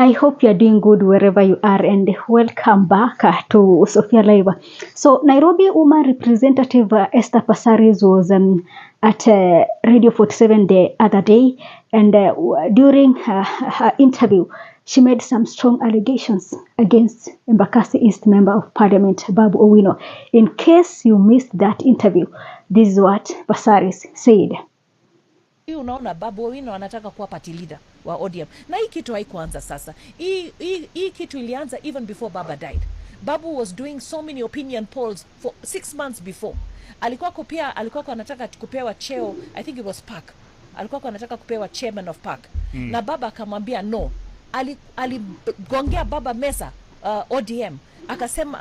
I hope you're doing good wherever you are, and welcome back to Sophia Live. So, Nairobi woman representative Esther Passaris was at Radio 47 the other day, and during her interview, she made some strong allegations against Embakasi East Member of Parliament Babu Owino. In case you missed that interview, this is what Passaris said. Unaona Babu Owino anataka kuwa party leader wa ODM. Na hii kitu haikuanza sasa. Hii kitu ilianza even before Baba died. Babu was doing so many opinion polls for 6 months before. Alikuwa anataka kupewa cheo, I think it was Park. Alikuwa anataka kupewa chairman of Park. Na Baba akamwambia no. Aligongea Baba meza ODM. Akasema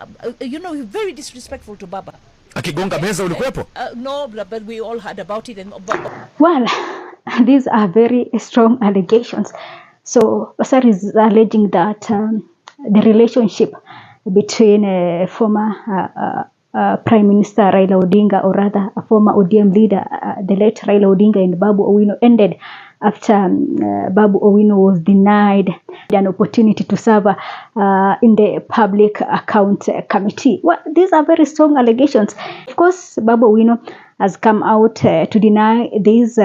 very disrespectful to Baba. Akigonga meza ulikuwepo? No, but we all heard about it. Well, these are very strong allegations. So Passaris is alleging that the relationship between former Prime Minister Raila Odinga, or rather a former ODM leader, the late Raila Odinga, and Babu Owino ended after Babu Owino was denied an opportunity to serve in the Public Account Committee. Well, these are very strong allegations. Of course, Babu Owino has come out to deny these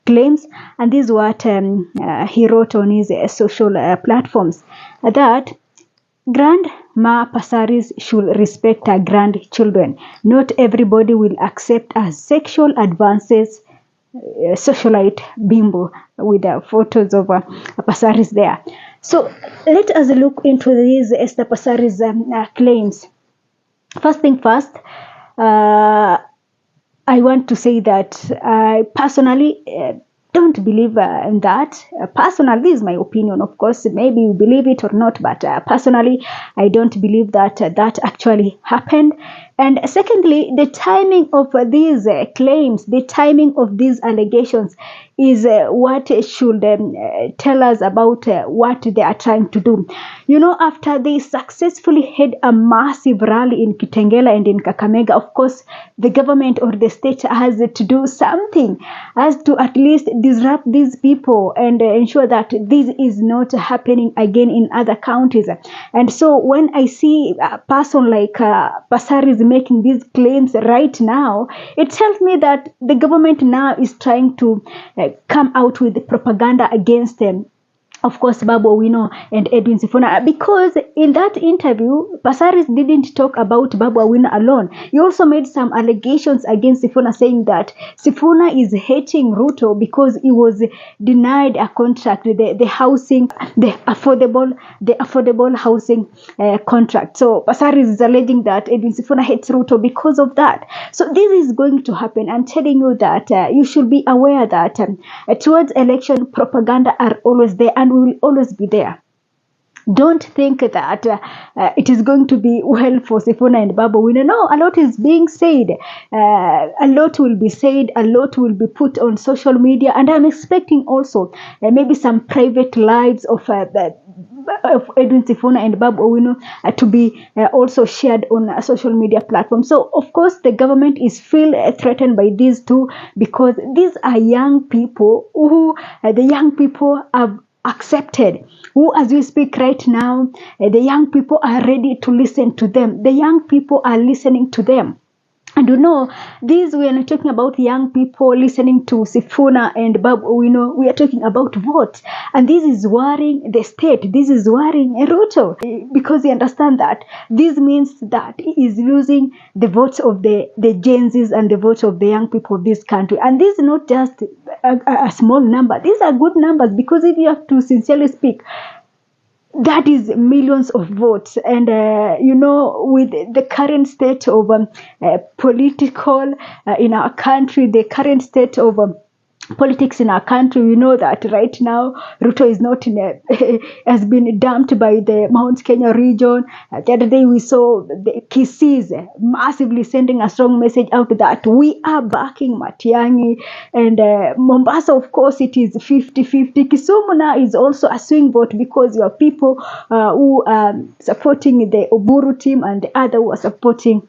claims, and this is what he wrote on his social platforms, that Grandma Passaris should respect her grandchildren. Not everybody will accept as sexual advances. Socialite bimbo with photos of Passaris there. So let us look into these Esther Passaris claims. First thing first, I want to say that I personally don't believe in that. Personally, this is my opinion. Of course, maybe you believe it or not, but personally, I don't believe that that actually happened. And secondly, the timing of these claims, the timing of these allegations is what should tell us about what they are trying to do. After they successfully had a massive rally in Kitengela and in Kakamega, of course, the government or the state has to do something, has to at least disrupt these people and ensure that this is not happening again in other counties. And so when I see a person like Passaris making these claims right now, it tells me that the government now is trying to come out with the propaganda against them. Of course, Babu Owino and Edwin Sifuna, because in that interview, Passaris didn't talk about Babu Owino alone. He also made some allegations against Sifuna, saying that Sifuna is hating Ruto because he was denied a contract, the housing, the affordable housing contract. So Passaris is alleging that Edwin Sifuna hates Ruto because of that. So this is going to happen. I'm telling you that you should be aware that towards election, propaganda are always there and will always be there. Don't think that it is going to be well for Sifuna and Babu Owino. No, a lot is being said. A lot will be said. A lot will be put on social media. And I'm expecting also maybe some private lives of Edwin Sifuna and Babu Owino to be also shared on social media platforms. So, of course, the government is feel threatened by these two, because these are young people who the young people have accepted, who as we speak right now, the young people are ready to listen to them. The young people are listening to them. And we are not talking about young people listening to Sifuna and Babu Owino. We are talking about votes. And this is worrying the state. This is worrying Ruto, because he understands that this means that he is losing the votes of the Gen Zs and the votes of the young people of this country. And this is not just a small number. These are good numbers, because if you have to sincerely speak, that is millions of votes. And, with the current state of political in our country, the current state of politics in our country, we know that right now Ruto is not has been dumped by the Mount Kenya region. The other day we saw the Kisi's massively sending a strong message out that we are backing Matiang'i, and Mombasa, of course, it is 50-50. Kisumu now is also a swing vote, because you have people who are supporting the Oburu team and the other who are supporting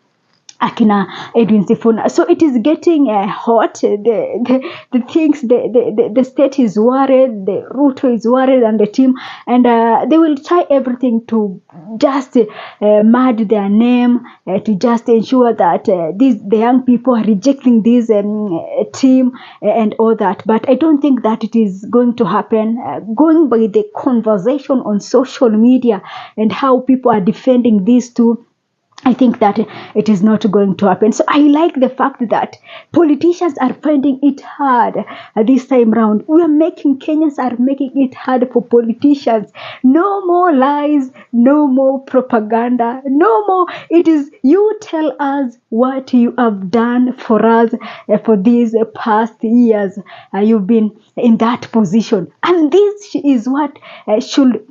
Akina Edwin Sifuna. So it is getting hot. The things, the state is worried, the Ruto is worried, and the team, and they will try everything to just mud their name, to just ensure that the young people are rejecting this team and all that. But I don't think that it is going to happen. Going by the conversation on social media and how people are defending these two, I think that it is not going to happen. So I like the fact that politicians are finding it hard this time round. Kenyans are making it hard for politicians. No more lies, no more propaganda, no more. It is you tell us what you have done for us for these past years. You've been in that position. And this is what should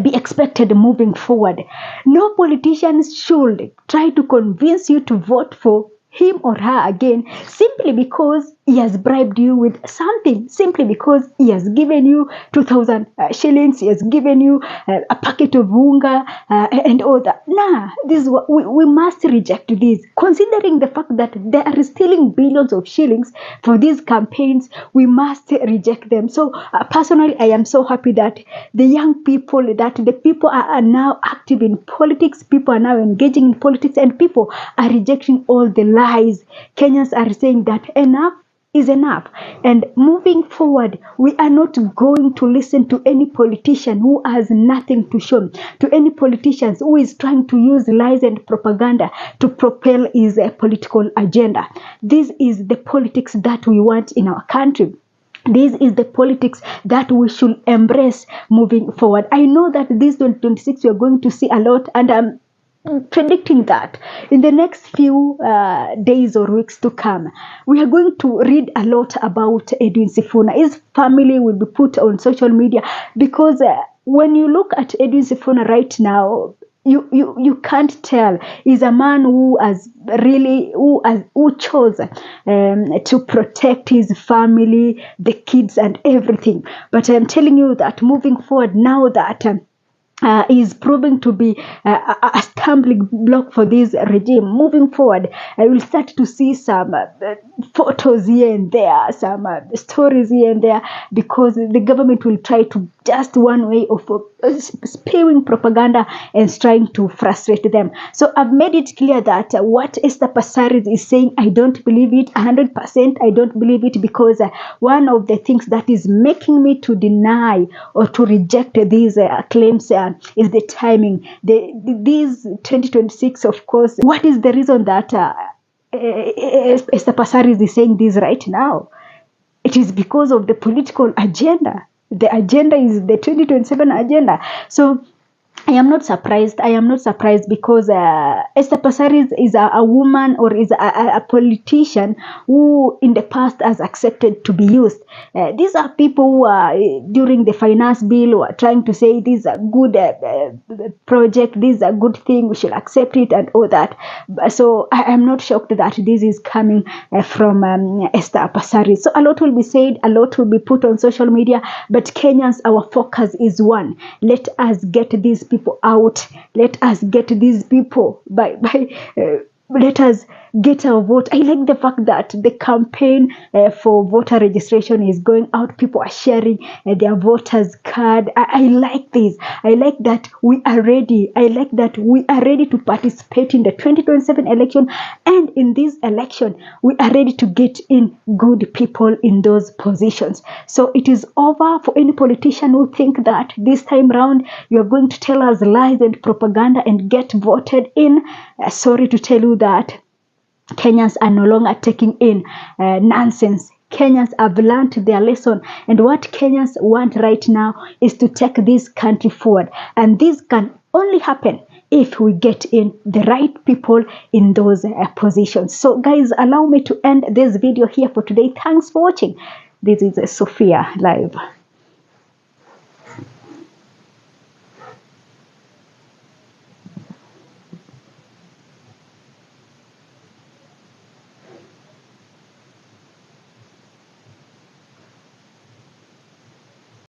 be expected moving forward. No politician should try to convince you to vote for him or her again simply because he has bribed you with something, simply because he has given you 2,000 shillings, he has given you a packet of unga and all that. Nah, we must reject this. Considering the fact that they are stealing billions of shillings for these campaigns, we must reject them. So personally, I am so happy that the young people, that the people are now active in politics, people are now engaging in politics, and people are rejecting all the lies. Kenyans are saying that enough is enough. And moving forward, we are not going to listen to any politician who has nothing to show, to any politicians who is trying to use lies and propaganda to propel his political agenda. This is the politics that we want in our country. This is the politics that we should embrace moving forward. I know that this 2026 we are going to see a lot, and I'm predicting that in the next few days or weeks to come, we are going to read a lot about Edwin Sifuna. His family will be put on social media because when you look at Edwin Sifuna right now, you can't tell. He's a man who chose to protect his family, the kids, and everything. But I'm telling you that moving forward, now that is proving to be a stumbling block for this regime. Moving forward, I will start to see some photos here and there, some stories here and there, because the government will try to just one way of spewing propaganda and trying to frustrate them. So I've made it clear that what Esther Passaris is saying, I don't believe it 100%. I don't believe it because one of the things that is making me to deny or to reject these claims is the timing. These 2026, of course. What is the reason that Esther Passaris is saying this right now? It is because of the political agenda. The agenda is the 2027 agenda. So I am not surprised. I am not surprised because Esther Passaris is a woman, or is a politician who in the past has accepted to be used. These are people who are, during the finance bill, who are trying to say this is a good project, this is a good thing, we should accept it and all that. So I am not shocked that this is coming from Esther Passaris. So a lot will be said, a lot will be put on social media, but Kenyans, our focus is one. Let us get these people out. Let us get these people let us get our vote. I like the fact that the campaign for voter registration is going out. People are sharing their voters card. I like this. I like that we are ready. I like that we are ready to participate in the 2027 election. And in this election, we are ready to get in good people in those positions. So it is over for any politician who think that this time round you are going to tell us lies and propaganda and get voted in. Sorry to tell you that Kenyans are no longer taking in nonsense. Kenyans have learned their lesson, and what Kenyans want right now is to take this country forward, and this can only happen if we get in the right people in those positions. So guys, allow me to end this video here for today. Thanks for watching. This is Sophia Live.